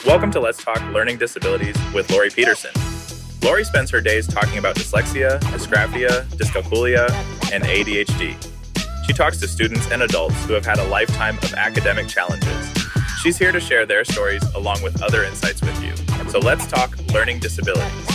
Welcome to Let's Talk Learning Disabilities with Laurie Peterson. Laurie spends her days talking about dyslexia, dysgraphia, dyscalculia, and ADHD. She talks to students and adults who have had a lifetime of academic challenges. She's here to share their stories along with other insights with you. So let's talk learning disabilities.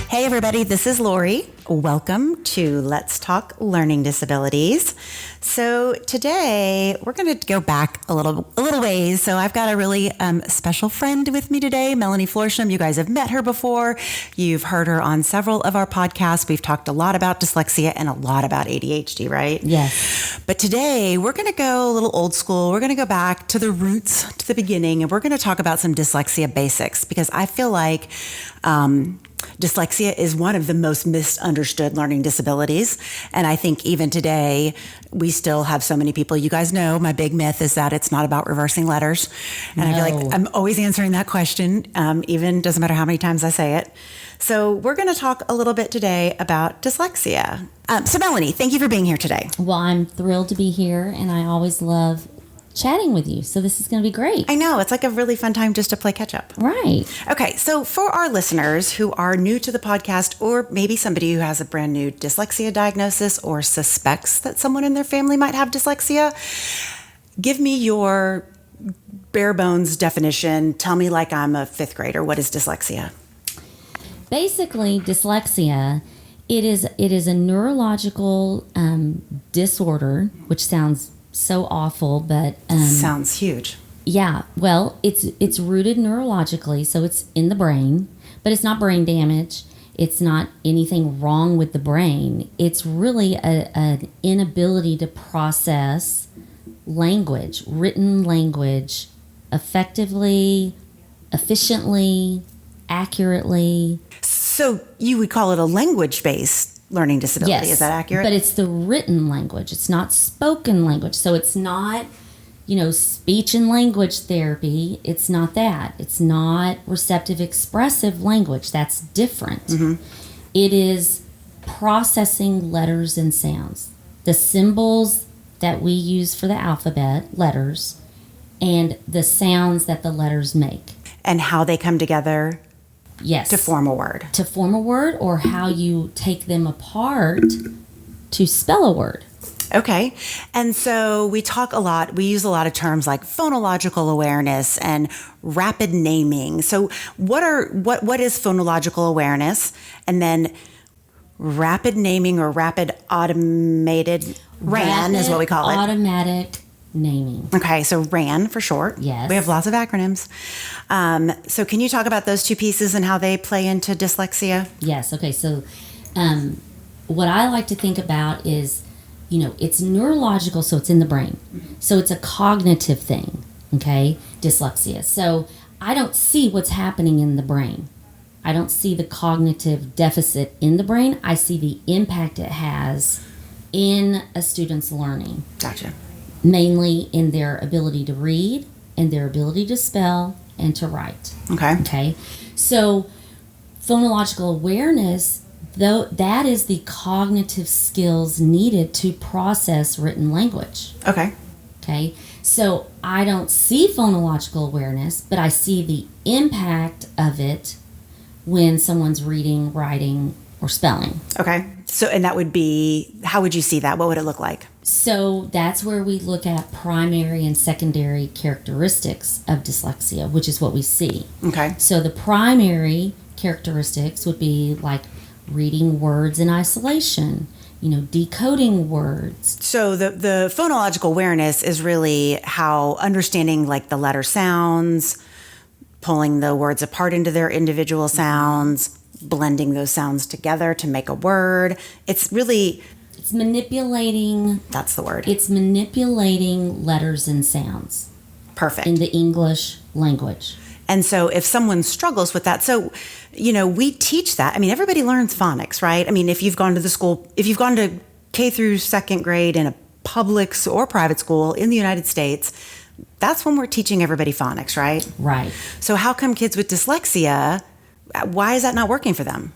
Hey everybody, this is Laurie. Welcome to Let's Talk Learning Disabilities. So today we're going to go back a little ways. So I've got a really special friend with me today, Melanie Florsheim. You guys have met her before. You've heard her on several of our podcasts. We've talked a lot about dyslexia and a lot about ADHD, right? Yes. But today we're going to go a little old school. We're going to go back to the roots, to the beginning, and we're going to talk about some dyslexia basics because I feel like dyslexia is one of the most misunderstood learning disabilities. And I think even today, we still have so many people. You guys know my big myth is that it's not about reversing letters. And I feel like I'm always answering that question, even doesn't matter how many times I say it. So we're going to talk a little bit today about dyslexia. So Melanie, thank you for being here today. Well, I'm thrilled to be here, and I always love chatting with you. So this is going to be great. I know. It's like a really fun time just to play catch up. Right. Okay. So for our listeners who are new to the podcast, or maybe somebody who has a brand new dyslexia diagnosis or suspects that someone in their family might have dyslexia, give me your bare bones definition. Tell me like I'm a fifth grader. What is dyslexia? Basically, dyslexia, it is a neurological disorder, which sounds so awful, but sounds huge. Yeah, well, it's rooted neurologically, so it's in the brain, but it's not brain damage. It's not anything wrong with the brain. It's really an inability to process language, written language, effectively, efficiently, accurately. So you would call it a language-based learning disability. Yes, is that accurate? But it's the written language. It's not spoken language. So it's not, speech and language therapy. It's not that. It's not receptive expressive language. That's different. Mm-hmm. It is processing letters and sounds. The symbols that we use for the alphabet, letters, and the sounds that the letters make. And how they come together. Yes. To form a word. To form a word, or how you take them apart to spell a word. Okay. And so we use a lot of terms like phonological awareness and rapid naming. So what is phonological awareness? And then rapid naming or rapid automated RAN is what we call it. Automatic naming. Okay, so RAN for short. Yes. We have lots of acronyms. So can you talk about those two pieces and how they play into dyslexia? Yes. Okay, so what I like to think about is, it's neurological, so it's in the brain. So it's a cognitive thing, okay, dyslexia. So I don't see what's happening in the brain. I don't see the cognitive deficit in the brain. I see the impact it has in a student's learning. Gotcha. Mainly in their ability to read and their ability to spell and to write. Okay. So phonological awareness, though, that is the cognitive skills needed to process written language. Okay. So I don't see phonological awareness, but I see the impact of it when someone's reading, writing, or spelling. Okay. So, and that would be, how would you see that? What would it look like? So that's where we look at primary and secondary characteristics of dyslexia, which is what we see. Okay. So the primary characteristics would be like reading words in isolation, decoding words. So the phonological awareness is really how understanding like the letter sounds, pulling the words apart into their individual sounds, blending those sounds together to make a word. It's manipulating. That's the word. It's manipulating letters and sounds. Perfect. In the English language. And so if someone struggles with that, so, we teach that. I mean, everybody learns phonics, right? I mean, if you've gone to K through second grade in a public or private school in the United States, that's when we're teaching everybody phonics, right? Right. So how come kids with dyslexia, why is that not working for them?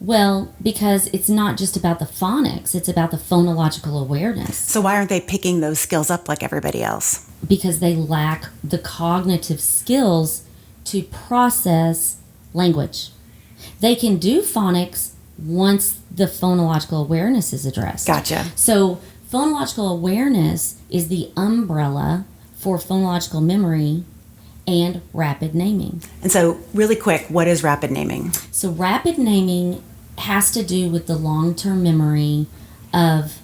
Well, because it's not just about the phonics, it's about the phonological awareness. So why aren't they picking those skills up like everybody else? because they lack the cognitive skills to process language. They can do phonics once the phonological awareness is addressed. Gotcha. So phonological awareness is the umbrella for phonological memory and rapid naming. And so really quick, what is rapid naming? So rapid naming has to do with the long-term memory of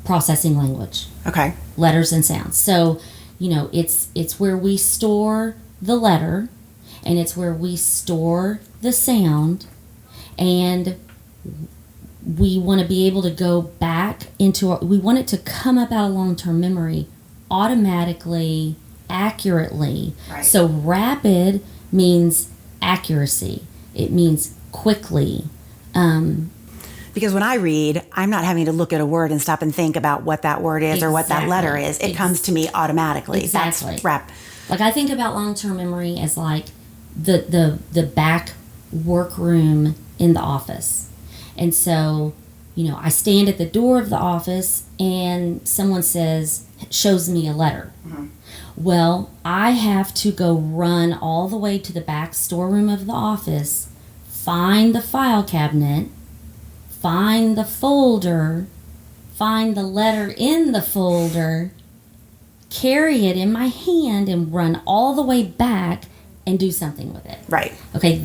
processing language. Okay. Letters and sounds. So, it's where we store the letter, and it's where we store the sound, and we want to be able to go back into we want it to come up out of long-term memory automatically, accurately. Right. So rapid means accuracy. It means quickly. Because when I read, I'm not having to look at a word and stop and think about what that word is or what that letter is. It comes to me automatically. Exactly. That's Like, I think about long-term memory as like the back workroom in the office. And so, I stand at the door of the office and someone shows me a letter. Mm-hmm. Well, I have to go run all the way to the back storeroom of the office, find the file cabinet, find the folder, find the letter in the folder, carry it in my hand, and run all the way back and do something with it. Right. Okay.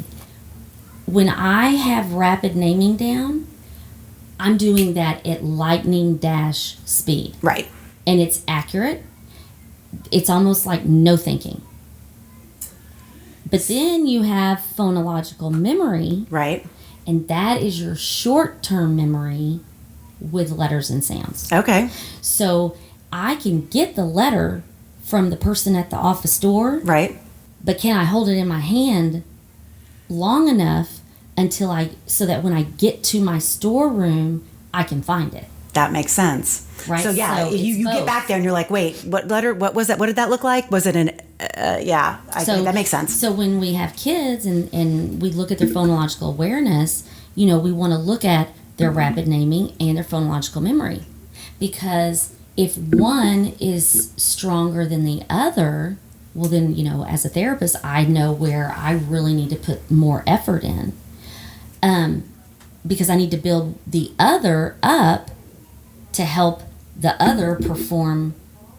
When I have rapid naming down, I'm doing that at lightning dash speed. Right. And it's accurate. It's almost like no thinking. But then you have phonological memory. Right. And that is your short-term memory with letters and sounds. Okay. So I can get the letter from the person at the office door. Right. But can I hold it in my hand long enough so that when I get to my storeroom, I can find it? That makes sense. Right. So yeah, So you get back there and you're like, wait, what letter? What was that? What did that look like? Was it an? That makes sense. So when we have kids and we look at their phonological awareness, we want to look at their rapid naming and their phonological memory, because if one is stronger than the other, well then, as a therapist, I know where I really need to put more effort in, because I need to build the other up to help the other perform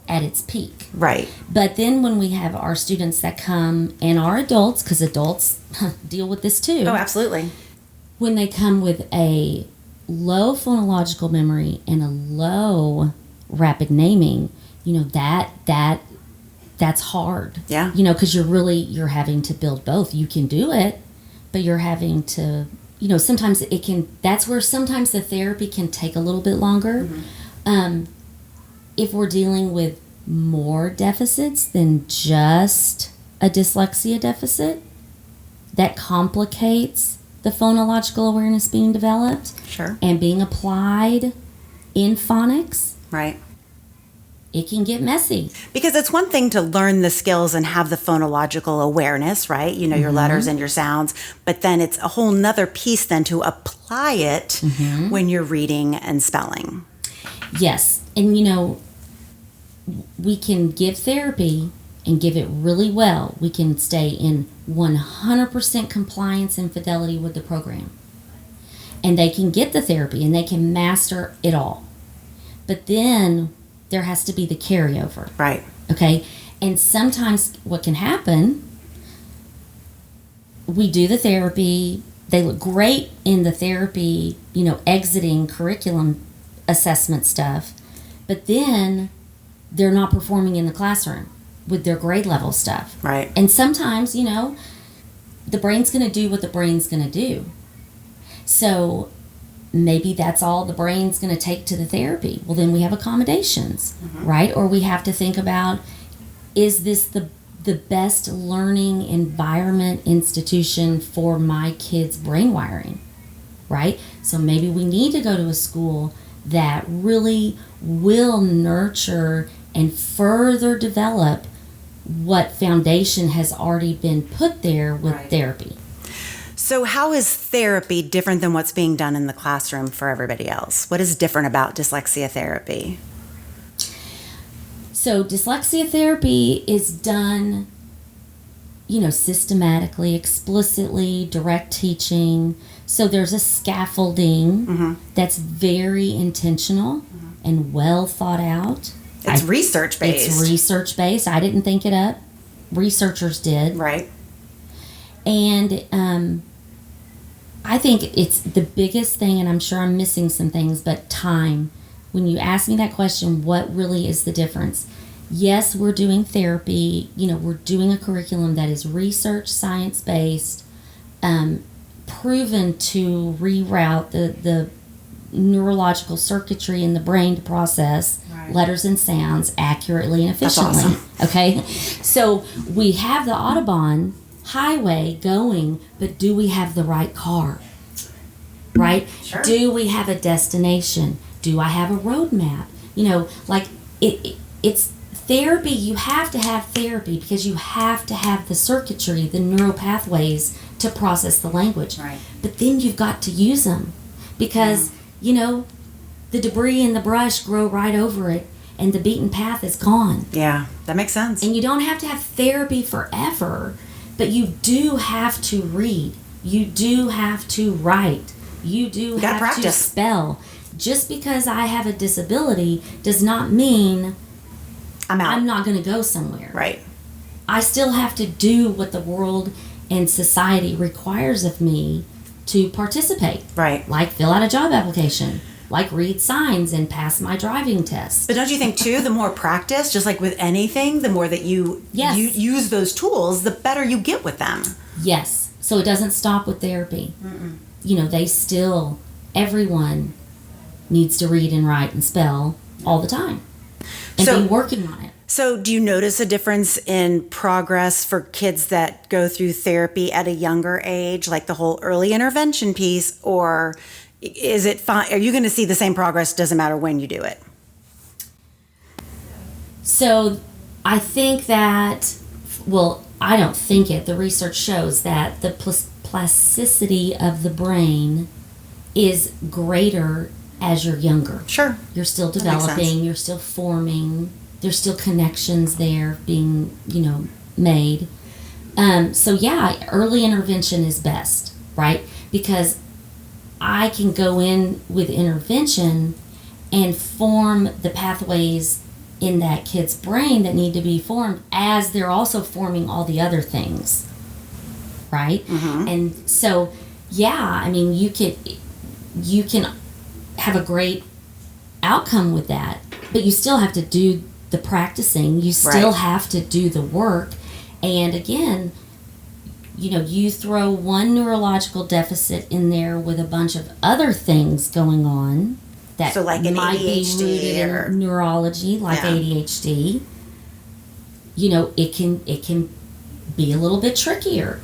at its peak. Right. But then when we have our students that come, and our adults, because adults deal with this too. Oh, absolutely. When they come with a low phonological memory and a low rapid naming, that's hard. Yeah. Because you're having to build both. You can do it, but you're having to, sometimes that's where sometimes the therapy can take a little bit longer. Mm-hmm. If we're dealing with more deficits than just a dyslexia deficit, that complicates the phonological awareness being developed. Sure. And being applied in phonics. Right. It can get messy. Because it's one thing to learn the skills and have the phonological awareness, right? Your letters and your sounds, but then it's a whole nother piece then to apply it when you're reading and spelling. Yes. And we can give therapy and give it really well. We can stay in 100% compliance and fidelity with the program. And they can get the therapy and they can master it all. But then there has to be the carryover. Right. Okay? And sometimes what can happen, we do the therapy, they look great in the therapy, exiting curriculum assessment stuff, but then they're not performing in the classroom with their grade level stuff. Right. And sometimes, the brain's going to do what the brain's going to do. So maybe that's all the brain's going to take to the therapy. Well, then we have accommodations, right? Or we have to think about, is this the best learning environment institution for my kid's brain wiring, right? So maybe we need to go to a school that really will nurture and further develop what foundation has already been put there with therapy. So how is therapy different than what's being done in the classroom for everybody else? What is different about dyslexia therapy? So dyslexia therapy is done, systematically, explicitly, direct teaching. So there's a scaffolding that's very intentional and well thought out. It's research-based. It's research-based. I didn't think it up. Researchers did. Right. And I think it's the biggest thing, and I'm sure I'm missing some things, but time. When you ask me that question, what really is the difference? Yes, we're doing therapy. We're doing a curriculum that is research, science-based, proven to reroute the neurological circuitry in the brain to process letters and sounds accurately and efficiently. That's awesome. Okay? So we have the Audubon highway going, but do we have the right car? Right? Sure. Do we have a destination? Do I have a roadmap? It's therapy. You have to have therapy because you have to have the circuitry, the neural pathways to process the language. Right. But then you've got to use them because, the debris and the brush grow right over it and the beaten path is gone. Yeah, that makes sense. And you don't have to have therapy forever, but you do have to read. You do have to write. You do have practice. to spell. Just because I have a disability does not mean I'm out. I'm not going to go somewhere. Right. I still have to do what the world and society requires of me to participate. Right. Like fill out a job application. Like read signs and pass my driving test. But don't you think, too, the more practice, just like with anything, the more that you use those tools, the better you get with them? Yes. So it doesn't stop with therapy. Mm-mm. Everyone needs to read and write and spell all the time and be working on it. So do you notice a difference in progress for kids that go through therapy at a younger age, like the whole early intervention piece, or is it fine? Are you going to see the same progress? Doesn't matter when you do it. So I think that, I don't think it. The research shows that the plasticity of the brain is greater as you're younger. Sure. You're still developing, you're still forming, there's still connections there being, made. Early intervention is best, right? Because I can go in with intervention and form the pathways in that kid's brain that need to be formed as they're also forming all the other things, right? Mm-hmm. And so, you can have a great outcome with that, but you still have to do the practicing. You still have to do the work. And again, you throw one neurological deficit in there with a bunch of other things going on that like an might ADHD be rooted in neurology, like ADHD. It can be a little bit trickier.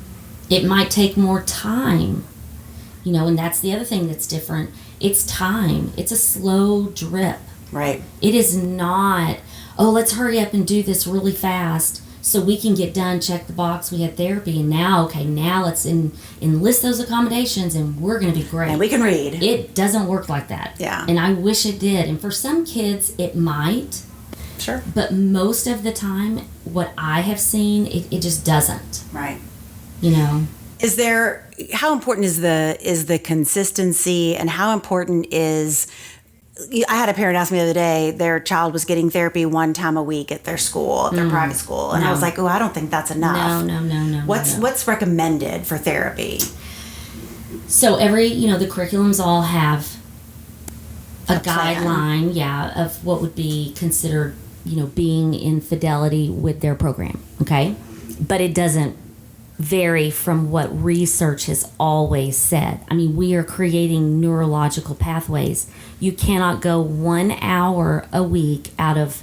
It might take more time. And that's the other thing that's different. It's time. It's a slow drip. Right. It is not, let's hurry up and do this really fast so we can get done, check the box, we had therapy, and now let's enlist those accommodations and we're going to be great. And we can read. It doesn't work like that. Yeah. And I wish it did. And for some kids, it might. Sure. But most of the time, what I have seen, it just doesn't. Right. How important is the consistency, and how important is, I had a parent ask me the other day, their child was getting therapy one time a week at their school, at their private school. And I was like, I don't think that's enough. No. What's recommended for therapy? So the curriculums all have a guideline, of what would be considered, being in fidelity with their program. Okay. But it doesn't vary from what research has always said. I mean, we are creating neurological pathways. You cannot go 1 hour a week out of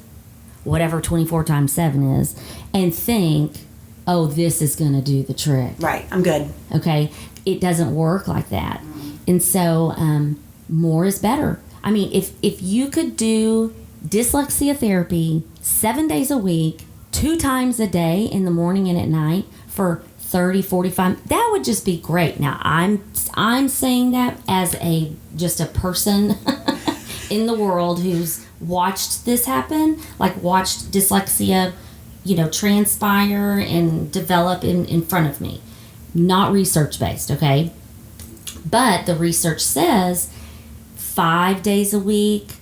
whatever 24 times 7 is and think, this is going to do the trick. Right, I'm good. Okay? It doesn't work like that. And so more is better. I mean, if you could do dyslexia therapy 7 days a week, 2 times a day in the morning and at night for 30, 45, that would just be great. Now, I'm saying that as just a person in the world who's watched this happen, like watched dyslexia, transpire and develop in front of me. Not research based, okay? But the research says 5 days a week,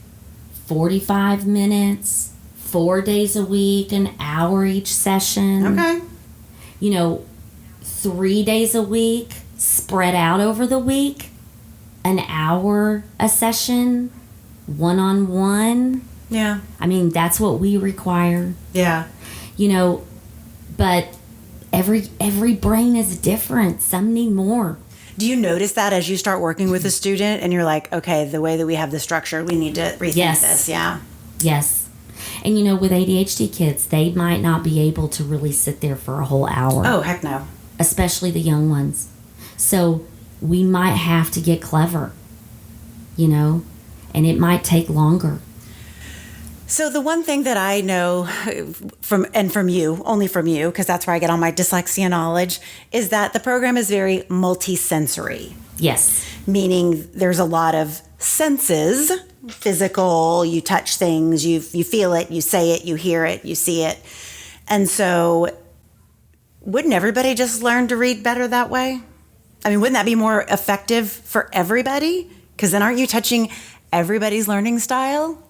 45 minutes, 4 days a week, an hour each session. Okay. 3 days a week, spread out over the week, an hour a session, one-on-one. Yeah. I mean, that's what we require. Yeah. But every brain is different. Some need more. Do you notice that as you start working with a student and you're like, okay, the way that we have this structure, we need to rethink this? Yeah. Yes. And with ADHD kids, they might not be able to really sit there for a whole hour. Oh, heck no. Especially the young ones. So we might have to get clever, and it might take longer. So the one thing that I know from you, only from you, because that's where I get all my dyslexia knowledge, is that the program is very multisensory. Yes. Meaning there's a lot of senses, physical, you touch things, you feel it, you say it, you hear it, you see it. And so wouldn't everybody just learn to read better that way? I mean, wouldn't that be more effective for everybody? Because then aren't you touching everybody's learning style?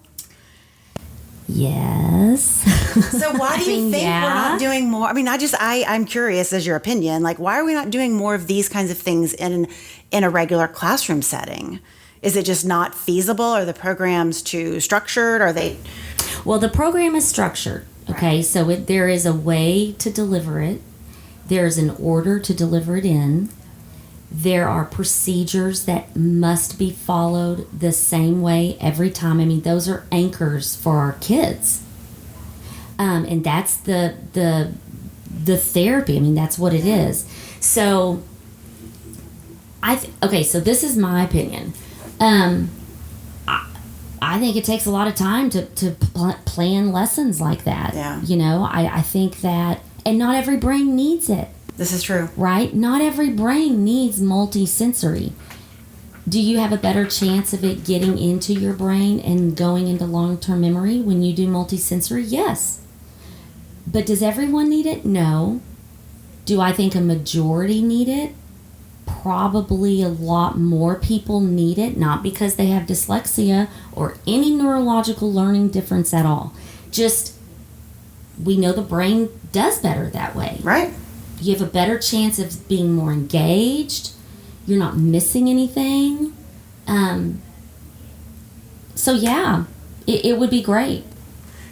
Yes. So why do you think we're not doing more? I mean, I'm curious as your opinion, like why are we not doing more of these kinds of things in a regular classroom setting? Is it just not feasible? Are the programs too structured? Are they? Well, the program is structured. Okay. So there is a way to deliver it. There's an order to deliver it in. There are procedures that must be followed the same way every time. I mean, those are anchors for our kids. And that's the therapy. I mean, that's what it is. So, so this is my opinion. I think it takes a lot of time to plan lessons like that. Yeah. I think that, and not every brain needs it. This is true. Right? Not every brain needs multisensory. Do you have a better chance of it getting into your brain and going into long-term memory when you do multisensory? Yes. But does everyone need it? No. Do I think a majority need it? Probably a lot more people need it, not because they have dyslexia or any neurological learning difference at all. Just, we know the brain does better that way. Right. You have a better chance of being more engaged. You're not missing anything. So yeah, it would be great.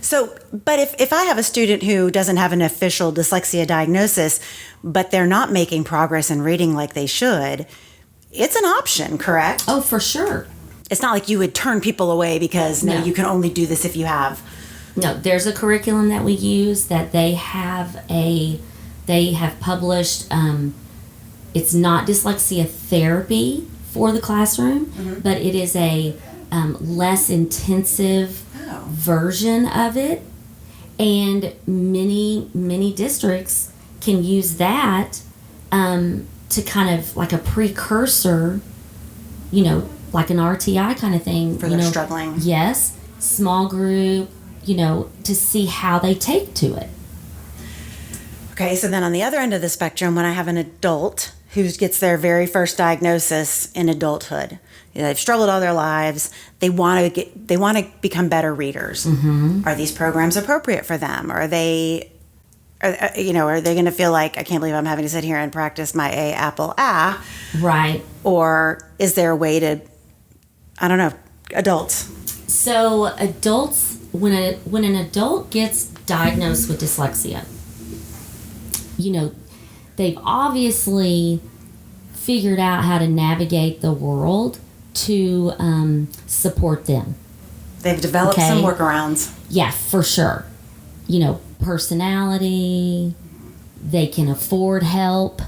So, but if I have a student who doesn't have an official dyslexia diagnosis, but they're not making progress in reading like they should, it's an option, correct? Oh, for sure. It's not like you would turn people away because, no, you can only do this if you have. No, there's a curriculum that we use that they have published. It's not dyslexia therapy for the classroom, but it is a less intensive version of it, and many districts can use that to kind of like a precursor, like an RTI kind of thing for those struggling. Yes, small group, to see how they take to it. Okay, so then on the other end of the spectrum, when I have an adult who gets their very first diagnosis in adulthood, they've struggled all their lives, they want to become better readers. Mm-hmm. Are these programs appropriate for them? Are they going to feel like, I can't believe I'm having to sit here and practice my A, apple, ah? Right. Or is there a way to, I don't know, adults? So adults, when an adult gets diagnosed with dyslexia, they've obviously figured out how to navigate the world to support them. They've developed some workarounds. Yeah, for sure. Personality, they can afford help.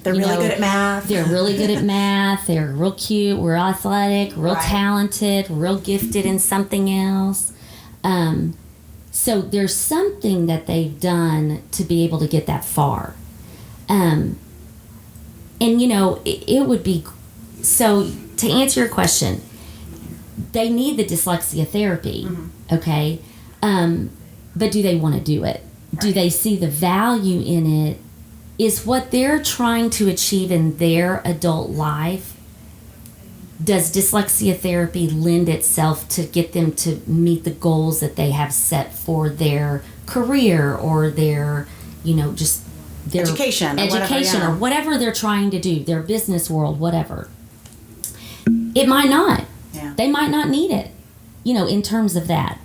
They're really good at math. They're really good at math. They're real cute, real athletic, real talented, real gifted in something else. So there's something that they've done to be able to get that far. And it would be, so to answer your question, they need the dyslexia therapy, okay? But do they want to do it? Right. Do they see the value in it? Is what they're trying to achieve in their adult life, does dyslexia therapy lend itself to get them to meet the goals that they have set for their career or their, just their education or whatever they're trying to do, their business world, whatever. It might not. Yeah. They might not need it, in terms of that.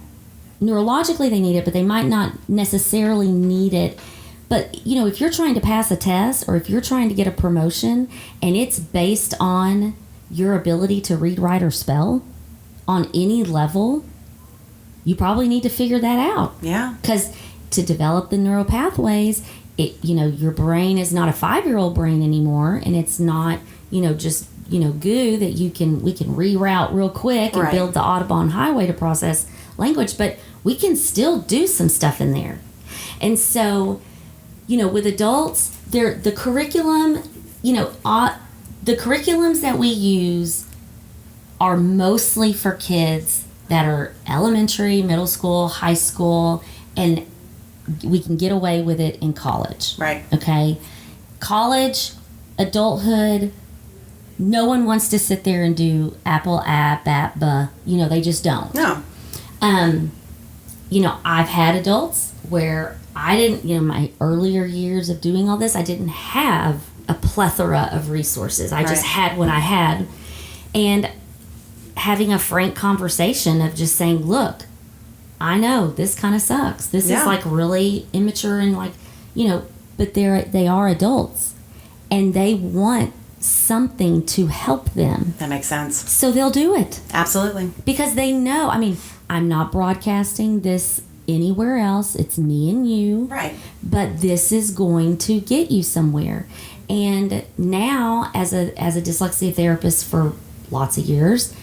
Neurologically, they need it, but they might not necessarily need it. But, if you're trying to pass a test or if you're trying to get a promotion and it's based on your ability to read, write, or spell on any level, you probably need to figure that out. Yeah. Because to develop the neural pathways, your brain is not a 5-year-old brain anymore, and it's not, just, goo that we can reroute real quick and build the Audubon highway to process language, but we can still do some stuff in there. And so, with adults, the curriculum, the curriculums that we use are mostly for kids that are elementary, middle school, high school, and we can get away with it in college. Right. Okay? College, adulthood, no one wants to sit there and do apple, bat, buh. They just don't. No. I've had adults where I didn't, my earlier years of doing all this, I didn't have a plethora of resources. I just had what I had. And having a frank conversation of just saying, look, I know this kind of sucks. This is like really immature and but they are adults and they want something to help them. That makes sense. So they'll do it. Absolutely. Because they know, I'm not broadcasting this anywhere else. It's me and you. Right. But this is going to get you somewhere. And now, as a dyslexia therapist for lots of years,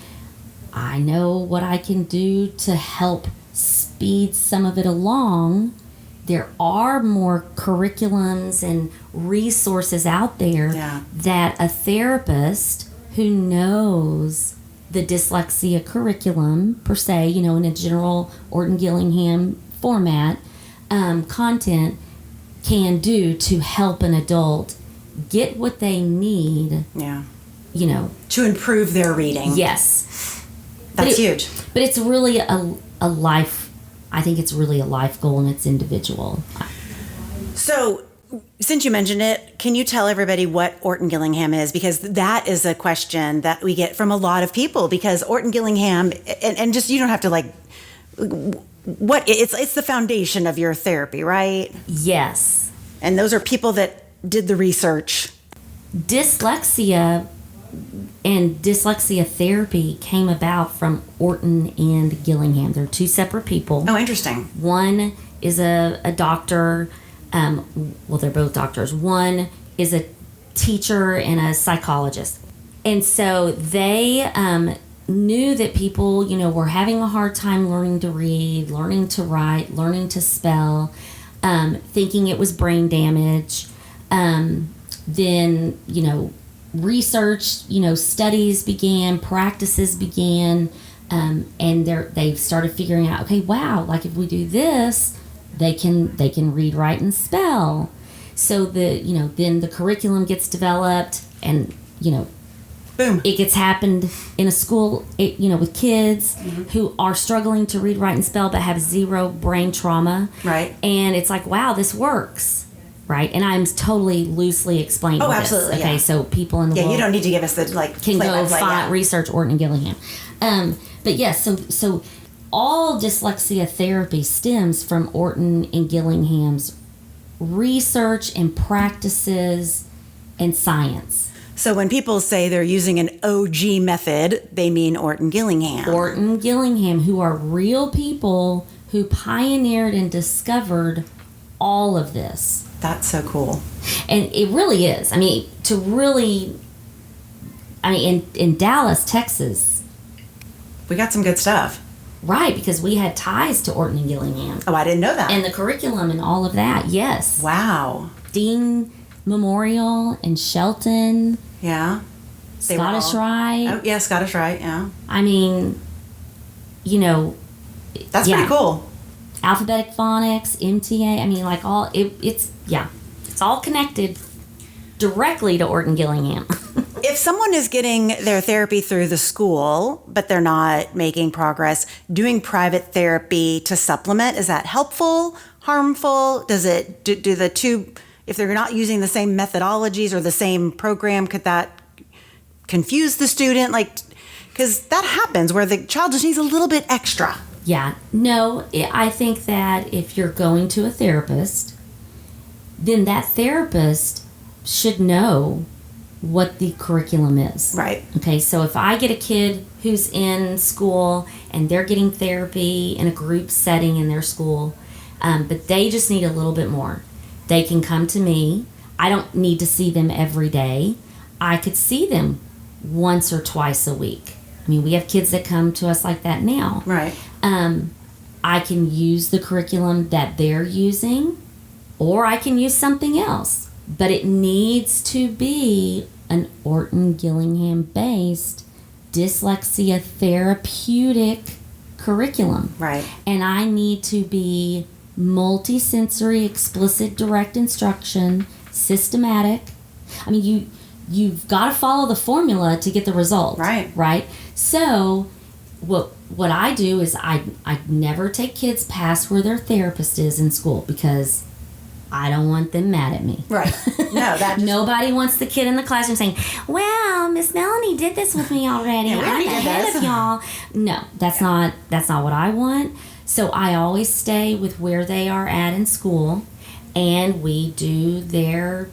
I know what I can do to help speed some of it along. There are more curriculums and resources out there that a therapist who knows the dyslexia curriculum, per se, in a general Orton-Gillingham format, content can do to help an adult get what they need. Yeah. To improve their reading. Yes. That's huge. But it's really a life, I think it's really a life goal and it's individual. So, since you mentioned it, can you tell everybody what Orton-Gillingham is? Because that is a question that we get from a lot of people, because Orton-Gillingham, and just, you don't have to it's the foundation of your therapy, right? Yes. And those are people that did the research. Dyslexia and dyslexia therapy came about from Orton and Gillingham. They're two separate people. Oh, interesting. One is a doctor. They're both doctors. One is a teacher and a psychologist. And so they knew that people, were having a hard time learning to read, learning to write, learning to spell, thinking it was brain damage. Then, research, studies began, practices began, and they started figuring out, okay, wow, if we do this, they can read, write, and spell. So then the curriculum gets developed, and boom, it gets happened in a school, with kids who are struggling to read, write, and spell, but have zero brain trauma. Right. And it's like, wow, this works. Right, and I'm totally loosely explaining this. Absolutely, okay, so people in the world you don't need to give us the can go find research Orton and Gillingham. But yes, so all dyslexia therapy stems from Orton and Gillingham's research and practices and science. So when people say they're using an OG method, they mean Orton-Gillingham. Orton-Gillingham, who are real people who pioneered and discovered all of this. That's so cool. And it really is. In Dallas, Texas. We got some good stuff. Right, because we had ties to Orton and Gillingham. Oh, I didn't know that. And the curriculum and all of that, yes. Wow. Dean Memorial and Shelton. Yeah. Scottish Rite. Oh, yeah, Scottish Rite, yeah. That's pretty cool. Alphabetic phonics, MTA, I mean, like it's all connected directly to Orton Gillingham. If someone is getting their therapy through the school, but they're not making progress, doing private therapy to supplement, is that helpful, harmful? Does it, do the two, if they're not using the same methodologies or the same program, could that confuse the student? Because that happens where the child just needs a little bit extra. Yeah, no, I think that if you're going to a therapist, then that therapist should know what the curriculum is. Right. Okay, so if I get a kid who's in school and they're getting therapy in a group setting in their school, but they just need a little bit more, they can come to me. I don't need to see them every day. I could see them once or twice a week. I mean, we have kids that come to us like that now. Right. I can use the curriculum that they're using, or I can use something else. But it needs to be an Orton Gillingham based dyslexia therapeutic curriculum. Right. And I need to be multisensory, explicit, direct instruction, systematic. I mean, you've got to follow the formula to get the result. Right. Right. So what I do is I never take kids past where their therapist is in school, because I don't want them mad at me. Right. No, that just... Nobody wants the kid in the classroom saying, well, Miss Melanie did this with me already. I'm ahead of y'all. No, that's not what I want. So I always stay with where they are at in school, and we do their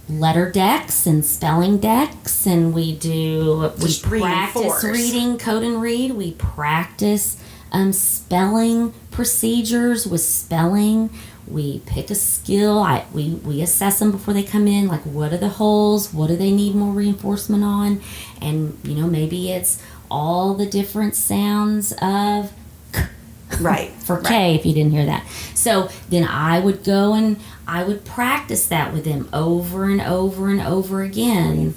letter decks and spelling decks, and we practice reading, code and read. We practice spelling procedures with spelling. We pick a skill. We assess them before they come in. Like, what are the holes? What do they need more reinforcement on? And, maybe it's all the different sounds of K. Right. For K, if you didn't hear that. So then I would go and I would practice that with them over and over and over again.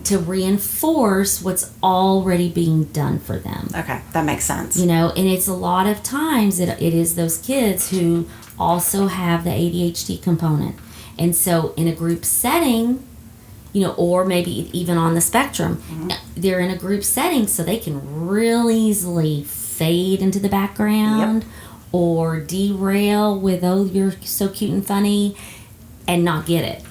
To reinforce what's already being done for them. Okay, that makes sense. And it's a lot of times it is those kids who also have the ADHD component. And so in a group setting, or maybe even on the spectrum, they're in a group setting so they can really easily fade into the background or derail with, oh, you're so cute and funny, and not get it.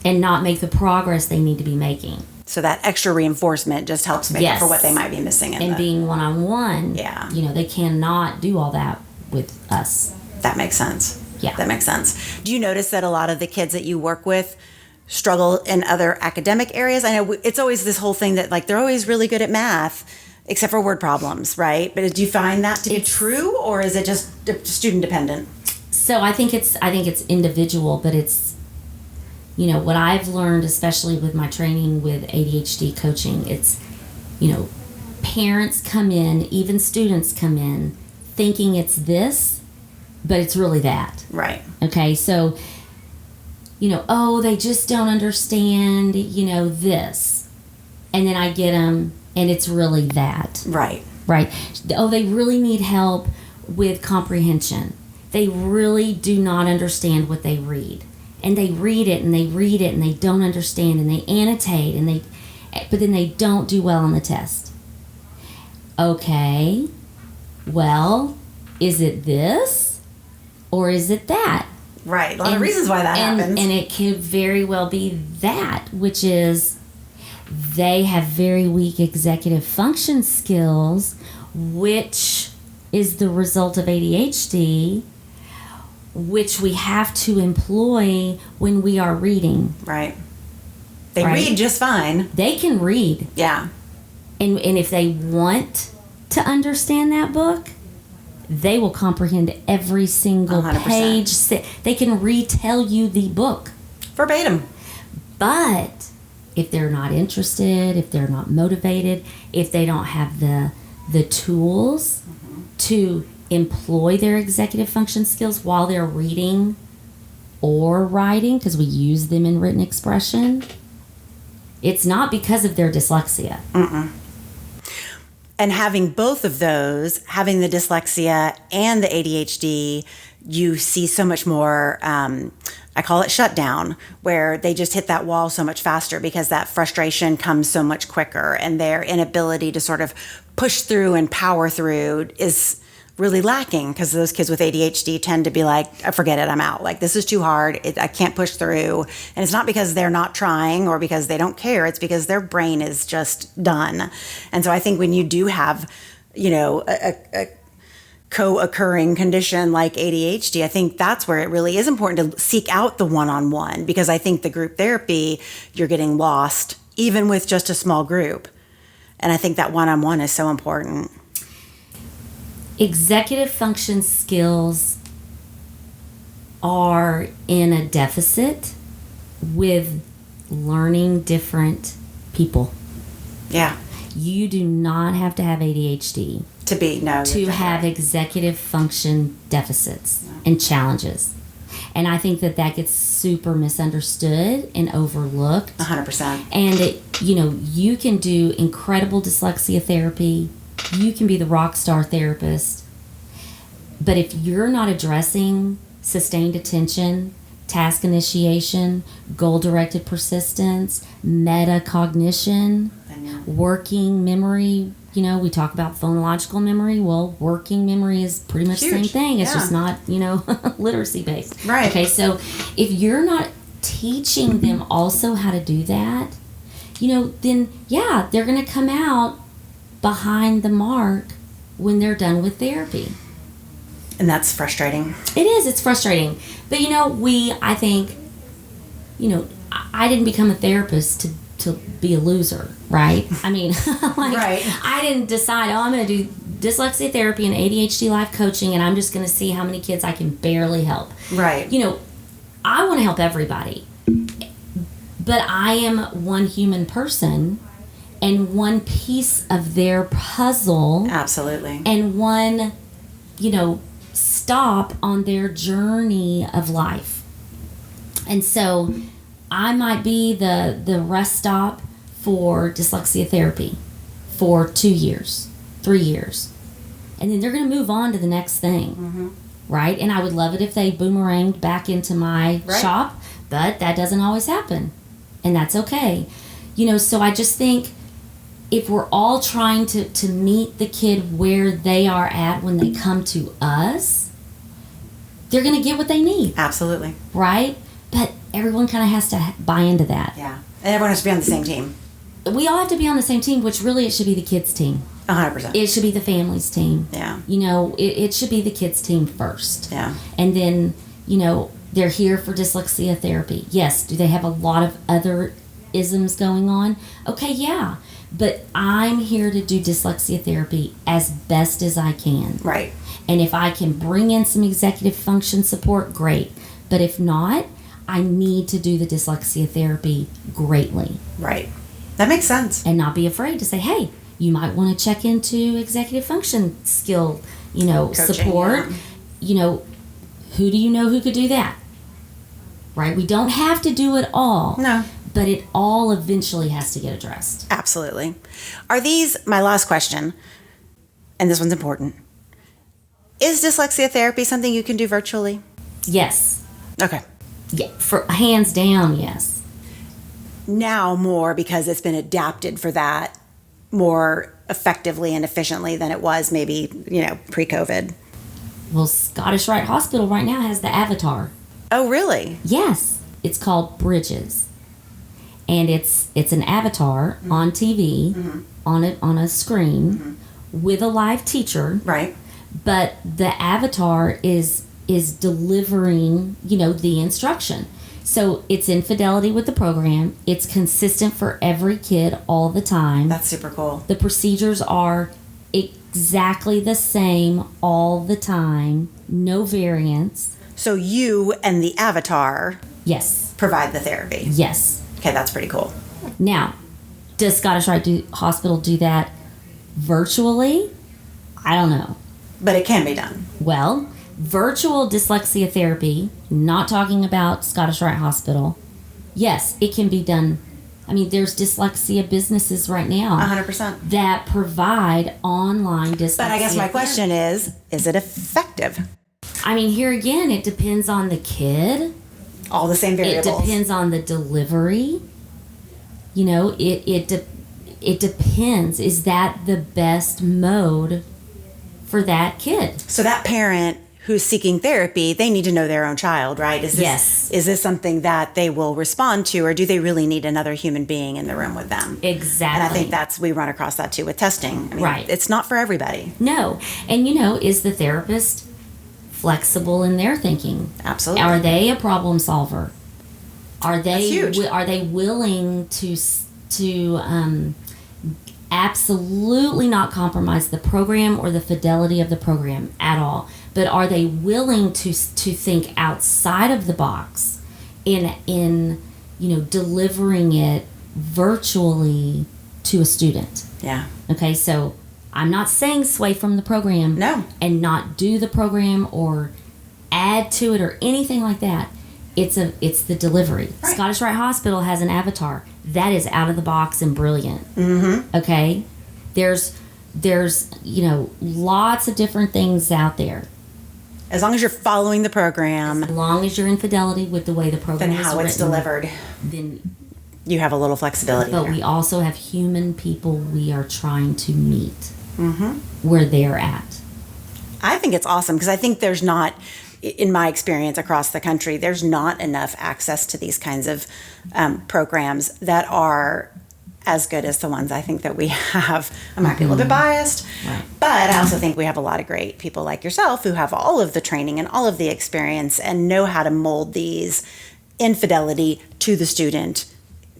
And not make the progress they need to be making. So that extra reinforcement just helps make up for what they might be missing. Being one-on-one, they cannot do all that with us. That makes sense. Yeah. That makes sense. Do you notice that a lot of the kids that you work with struggle in other academic areas? I know it's always this whole thing that, like, they're always really good at math, except for word problems, right? But do you find that to be true, or is it just student dependent? So I think it's individual, but it's, what I've learned, especially with my training with ADHD coaching, it's, parents come in, even students come in, thinking it's this, but it's really that. Right. Okay, so, oh, they just don't understand, this. And then I get them, and it's really that. Right. Right. Oh, they really need help with comprehension. They really do not understand what they read. And they read it and they read it and they don't understand, and they annotate but then they don't do well on the test. Okay, well, is it this or is it that? Right, a lot of reasons why that happens. And it could very well be that, which is they have very weak executive function skills, which is the result of ADHD, which we have to employ when we are reading. Right. They read just fine. They can read. Yeah. And if they want to understand that book, they will comprehend every single 100%. page. They can retell you the book. Verbatim. But if they're not interested, if they're not motivated, if they don't have the tools to employ their executive function skills while they're reading or writing, because we use them in written expression, it's not because of their dyslexia. And having both of those, having the dyslexia and the ADHD, you see so much more, I call it shutdown, where they just hit that wall so much faster because that frustration comes so much quicker, and their inability to sort of push through and power through is really lacking, because those kids with ADHD tend to be like, forget it, I'm out. Like, this is too hard. I can't push through. And it's not because they're not trying or because they don't care. It's because their brain is just done. And so I think when you do have, a co-occurring condition like ADHD, I think that's where it really is important to seek out the one-on-one, because I think the group therapy, you're getting lost even with just a small group. And I think that one-on-one is so important. Executive function skills are in a deficit with learning different people. Yeah. You do not have to have ADHD to have executive function deficits and challenges. And I think that gets super misunderstood and overlooked. 100%. And you can do incredible dyslexia therapy. You can be the rock star therapist. But if you're not addressing sustained attention, task initiation, goal-directed persistence, metacognition, working memory, we talk about phonological memory. Well, working memory is pretty much the same thing. It's just not, literacy-based. Right. Okay, so if you're not teaching them also how to do that, then, they're going to come out behind the mark when they're done with therapy. And that's frustrating. It is. It's frustrating. But, I think, I didn't become a therapist to be a loser, right? I mean, right. I didn't decide, I'm going to do dyslexia therapy and ADHD life coaching, and I'm just going to see how many kids I can barely help. Right. I want to help everybody. But I am one human person and one piece of their puzzle. Absolutely. And one, stop on their journey of life. And so I might be the rest stop for dyslexia therapy for 2 years, 3 years. And then they're going to move on to the next thing, right? And I would love it if they boomeranged back into my shop, but that doesn't always happen. And that's okay. So I just think if we're all trying to meet the kid where they are at when they come to us, they're going to get what they need. Absolutely. Right? But everyone kind of has to buy into that. Yeah. And everyone has to be on the same team. We all have to be on the same team, which really it should be the kids' team. 100%. It should be the family's team. Yeah. It should be the kids' team first. Yeah. And then, they're here for dyslexia therapy. Yes. Do they have a lot of other isms going on? Okay, yeah. But I'm here to do dyslexia therapy as best as I can. Right. And if I can bring in some executive function support, great. But if not, I need to do the dyslexia therapy greatly. Right. That makes sense. And not be afraid to say, hey, you might want to check into executive function skill, coaching, support. Yeah. Who do you know who could do that? Right? We don't have to do it all. No. But it all eventually has to get addressed. Absolutely. Are these, my last question, and this one's important, is dyslexia therapy something you can do virtually? Yes. Okay. Yeah, for hands down, yes. Now more, because it's been adapted for that more effectively and efficiently than it was maybe, pre-COVID. Well, Scottish Rite Hospital right now has the avatar. Oh, really? Yes. It's called Bridges. And it's an avatar on TV, on a screen, with a live teacher. Right. But the avatar is delivering, the instruction. So it's in fidelity with the program. It's consistent for every kid all the time. That's super cool. The procedures are exactly the same all the time. No variance. So you and the avatar Yes. provide the therapy. Yes. Okay, that's pretty cool. Now, does Scottish Rite Hospital do that virtually? I don't know. But it can be done. Well, virtual dyslexia therapy, not talking about Scottish Rite Hospital, yes, it can be done I mean, there's dyslexia businesses right now 100%. that provide online dyslexia. But I guess my question is it effective? I mean, here again, it depends on the kid. All the same variables. It depends on the delivery. You know, it depends. Is that the best mode for that kid? So that parent who's seeking therapy, they need to know their own child, right? Yes. Is this something that they will respond to, or do they really need another human being in the room with them? Exactly. And I think we run across that too with testing. I mean, right. It's not for everybody. No. And is the therapist flexible in their thinking? Absolutely. Are they a problem solver? Are they That's huge. Are they willing to absolutely not compromise the program or the fidelity of the program at all? But are they willing to think outside of the box in delivering it virtually to a student? Yeah. Okay, so I'm not saying sway from the program. No. And not do the program or add to it or anything like that. It's the delivery. Right. Scottish Rite Hospital has an avatar that is out of the box and brilliant. Mm-hmm. Okay, there's lots of different things out there. As long as you're following the program, As long as you're in fidelity with the way the program then is how it's written, delivered, then you have a little flexibility. but there. we also have human people we are trying to meet Mm-hmm. where they're at. I think it's awesome because I think there's not, in my experience across the country, there's not enough access to these kinds of programs that are as good as the ones I think that we have. I might be a little bit biased, Right. but I also think we have a lot of great people like yourself who have all of the training and all of the experience and know how to mold these in fidelity to the student,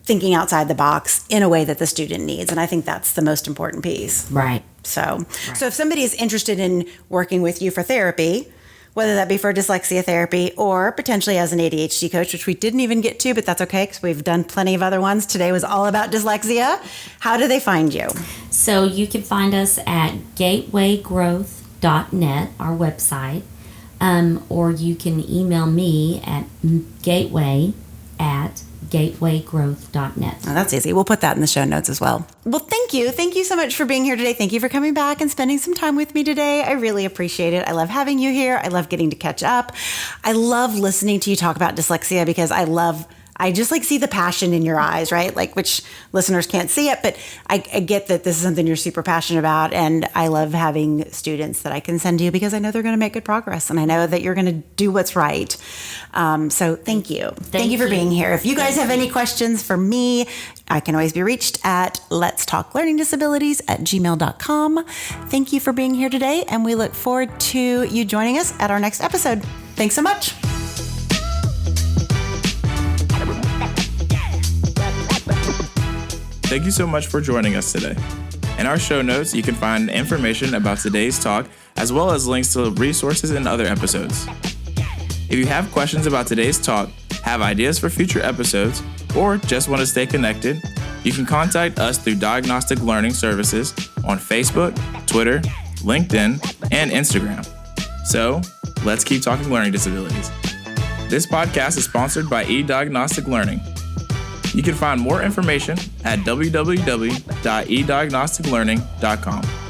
thinking outside the box in a way that the student needs. And I think that's the most important piece. Right. So if somebody is interested in working with you for therapy, whether that be for dyslexia therapy or potentially as an ADHD coach, which we didn't even get to, but that's okay because we've done plenty of other ones. Today was all about dyslexia. How do they find you? So you can find us at gatewaygrowth.net, our website, or you can email me at gateway@gatewaygrowth.net. Oh, that's easy. We'll put that in the show notes as well. Well, thank you. Thank you so much for being here today. Thank you for coming back and spending some time with me today. I really appreciate it. I love having you here. I love getting to catch up. I love listening to you talk about dyslexia because I just see the passion in your eyes, right? Like, which listeners can't see it, but I get that this is something you're super passionate about. And I love having students that I can send to you because I know they're going to make good progress and I know that you're going to do what's right. So thank you. Thank you for being here. If you guys have any questions for me, I can always be reached at letstalklearningdisabilities@gmail.com. Thank you for being here today. And we look forward to you joining us at our next episode. Thanks so much. Thank you so much for joining us today. In our show notes, you can find information about today's talk, as well as links to resources and other episodes. If you have questions about today's talk, have ideas for future episodes, or just want to stay connected, you can contact us through Diagnostic Learning Services on Facebook, Twitter, LinkedIn, and Instagram. So, let's keep talking learning disabilities. This podcast is sponsored by eDiagnostic Learning. You can find more information at www.ediagnosticlearning.com.